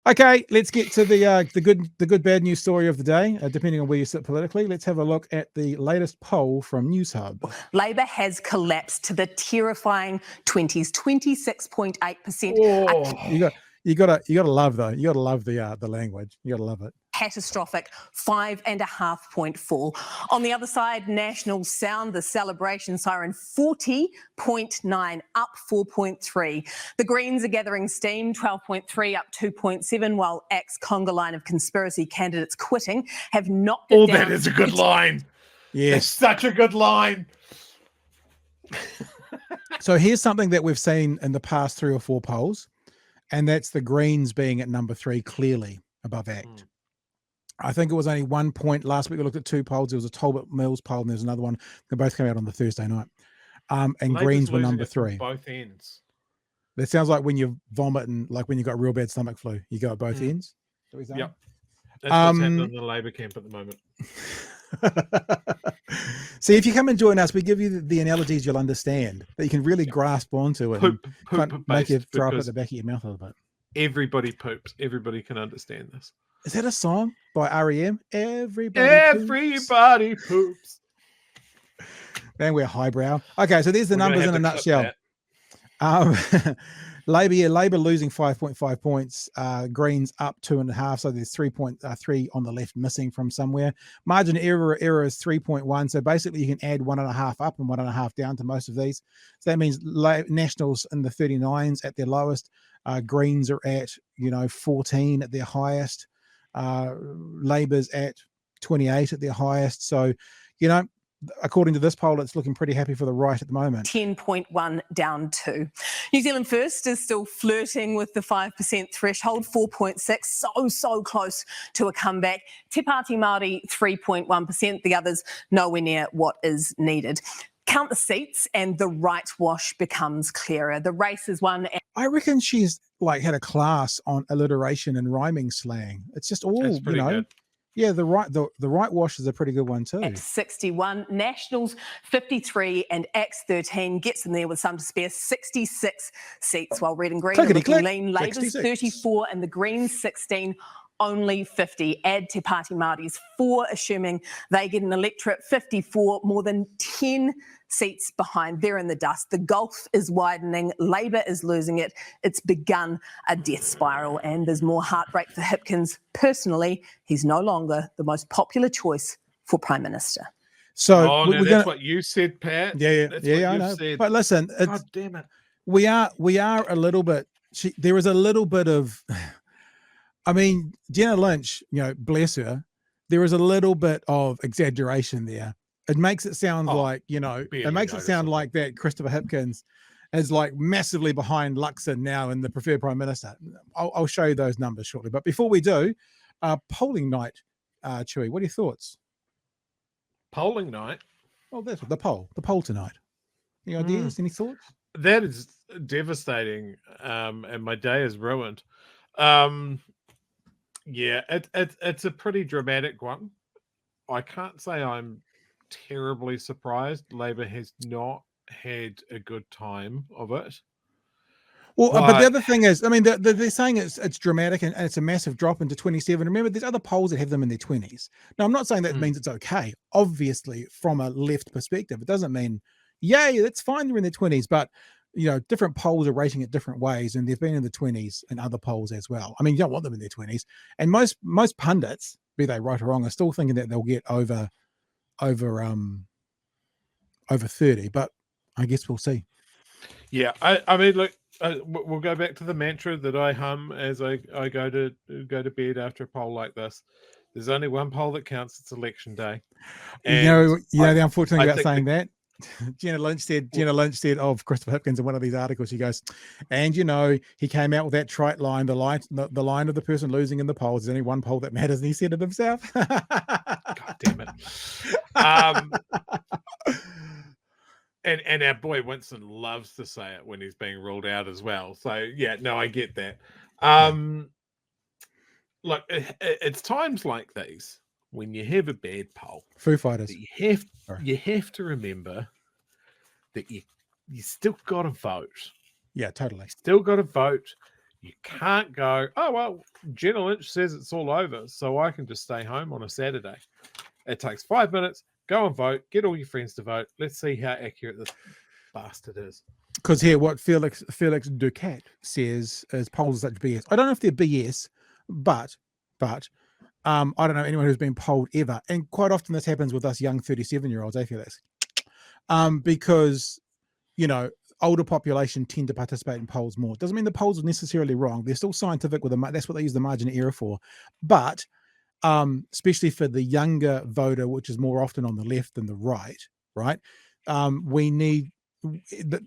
Okay, let's get to the good bad news story of the day, depending on where you sit politically. Let's have a look at the latest poll from Newshub. Labor has collapsed to the terrifying 20s, 26.8%. Oh, you gotta love though. You gotta love the language. You gotta love it. Catastrophic 5.5 point fall. On the other side, Nationals sound the celebration siren 40.9, up 4.3. The Greens are gathering steam, 12.3, up 2.7, while ex-conga line of conspiracy candidates quitting have knocked it down. Oh, that is a good line. Yes. That's such a good line. So here's something that we've seen in the past 3 or 4 polls, and that's the Greens being at number 3, clearly above ACT. I think it was only 1 point. Last week we looked at 2 polls. There was a Talbot Mills poll and there's another one. They both came out on the Thursday night. And Labour's Greens were number 3. Both ends. That sounds like when you're vomiting, like when you've got real bad stomach flu. You go at both ends. Yep. That's what's happening in the Labour camp at the moment. See, if you come and join us, we give you the analogies you'll understand, that you can really grasp onto it and make you throw up at the back of your mouth a little bit. Everybody poops. Everybody can understand this. Is that a song by REM? Everybody poops. Man, we're highbrow. Okay, so there's the numbers in a nutshell. Labour losing 5.5 points, Greens up 2.5, so there's 3.3 on the left missing from somewhere. Margin error is 3.1, so basically you can add 1.5 up and 1.5 down to most of these. So that means Nationals in the 39s at their lowest, Greens are at 14 at their highest, Labour's at 28 at their highest. So according to this poll, it's looking pretty happy for the right at the moment. 10.1 down 2. New Zealand First is still flirting with the 5% threshold, 4.6, so close to a comeback. Te Pāti Māori, 3.1%, the others nowhere near what is needed. Count the seats and the right wash becomes clearer. The race is won. I reckon she's had a class on alliteration and rhyming slang. It's just all, good. Yeah, the right wash is a pretty good one too. At 61, Nationals 53 and Axe 13 gets them there with some to spare, 66 seats, while Red and Green are looking lean. Labour's 34 and the Greens 16. Only 50. Add Te Pāti Māori's 4, assuming they get an electorate, 54, more than 10 seats behind. They're in the dust. The gulf is widening. Labour is losing it. It's begun a death spiral, and there's more heartbreak for Hipkins. Personally, he's no longer the most popular choice for Prime Minister. So that's what you said, Pat. Yeah, I know. Said. But listen, God damn it. We are a little bit. There is a little bit of. I mean, Jenna Lynch, bless her, there is a little bit of exaggeration there. It makes it sound like, it makes it sound like that Christopher Hipkins is massively behind Luxon now in the preferred Prime Minister. I'll show you those numbers shortly. But before we do, polling night, Chewy, what are your thoughts? Polling night? Oh, that's the poll tonight. Any ideas? Any thoughts? That is devastating, and my day is ruined. Yeah, it's a pretty dramatic one. I can't say I'm terribly surprised. Labour has not had a good time of it. Well, but the other thing is, I mean, they're saying it's dramatic and it's a massive drop into 27. Remember, there's other polls that have them in their 20s. Now, I'm not saying that means it's okay. Obviously, from a left perspective, it doesn't mean, yay, that's fine, they're in their 20s. But different polls are rating it different ways, and they've been in the 20s in other polls as well. I mean, you don't want them in their 20s, and most pundits, be they right or wrong, are still thinking that they'll get over 30. But I guess we'll see. Yeah, I mean, look, we'll go back to the mantra that I hum as I go to bed after a poll like this. There's only one poll that counts. It's election day. And the unfortunate thing about saying that. Jenna Lynch said of Christopher Hipkins in one of these articles, she goes, and he came out with that trite line, the line of the person losing in the polls. There's only one poll that matters, and he said it himself. God damn it. And our boy Winston loves to say it when he's being ruled out as well. So yeah, no, I get that. Look, it's times like these when you have a bad poll, Foo Fighters, you have to remember that you still got to vote. Yeah, totally. Still got to vote. You can't go, oh, well, Jenna Lynch says it's all over, so I can just stay home on a Saturday. It takes 5 minutes, go and vote, get all your friends to vote. Let's see how accurate this bastard is. Because here, what Felix Ducat says is polls are such BS. I don't know if they're BS, but I don't know anyone who's been polled ever. And quite often this happens with us young 37-year-olds, Felix? Because, older population tend to participate in polls more. Doesn't mean the polls are necessarily wrong. They're still scientific that's what they use the margin of error for. But especially for the younger voter, which is more often on the left than the right,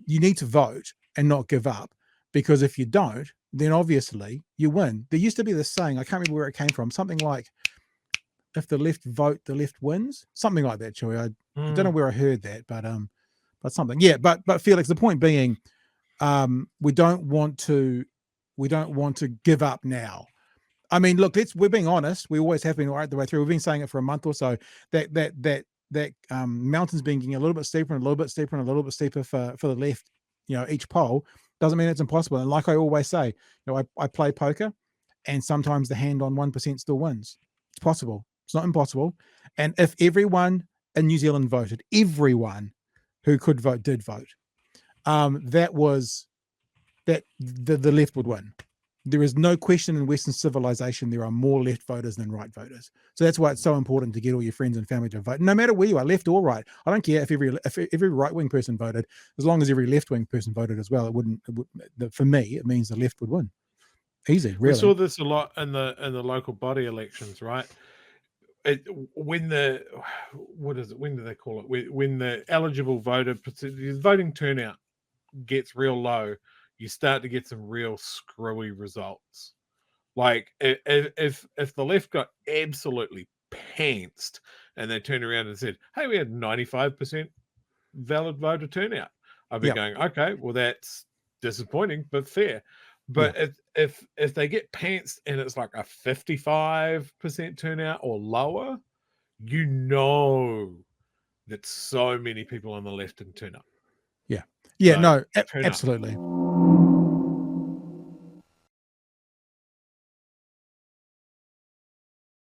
you need to vote and not give up, because if you don't, then obviously you win. There used to be this saying, I can't remember where it came from, something like, if the left vote, the left wins, something like that, Chewy. I don't know where I heard that, but something. Yeah, but Felix, the point being, we don't want to give up now. I mean, look, we're being honest. We always have been right the way through. We've been saying it for a month or so, that mountain's been getting a little bit steeper and a little bit steeper and a little bit steeper for the left. Each poll doesn't mean it's impossible. And like I always say, I play poker, and sometimes the hand on 1% still wins. It's possible. It's not impossible. And if everyone in New Zealand voted, everyone who could vote did vote, the left would win. There is no question in Western civilization there are more left voters than right voters. So that's why it's so important to get all your friends and family to vote, no matter where you are, left or right. I don't care if every right-wing person voted, as long as every left-wing person voted as well. For me, it means the left would win. Easy, really. We saw this a lot in the local body elections, right? When do they call it? When the eligible voter voting turnout gets real low, you start to get some real screwy results. Like if the left got absolutely pantsed and they turned around and said, hey, we had 95% valid voter turnout, I'd be going, okay, well, that's disappointing, but fair. But if they get pantsed and it's like a 55% turnout or lower, that so many people on the left didn't turn up. Yeah, no, absolutely.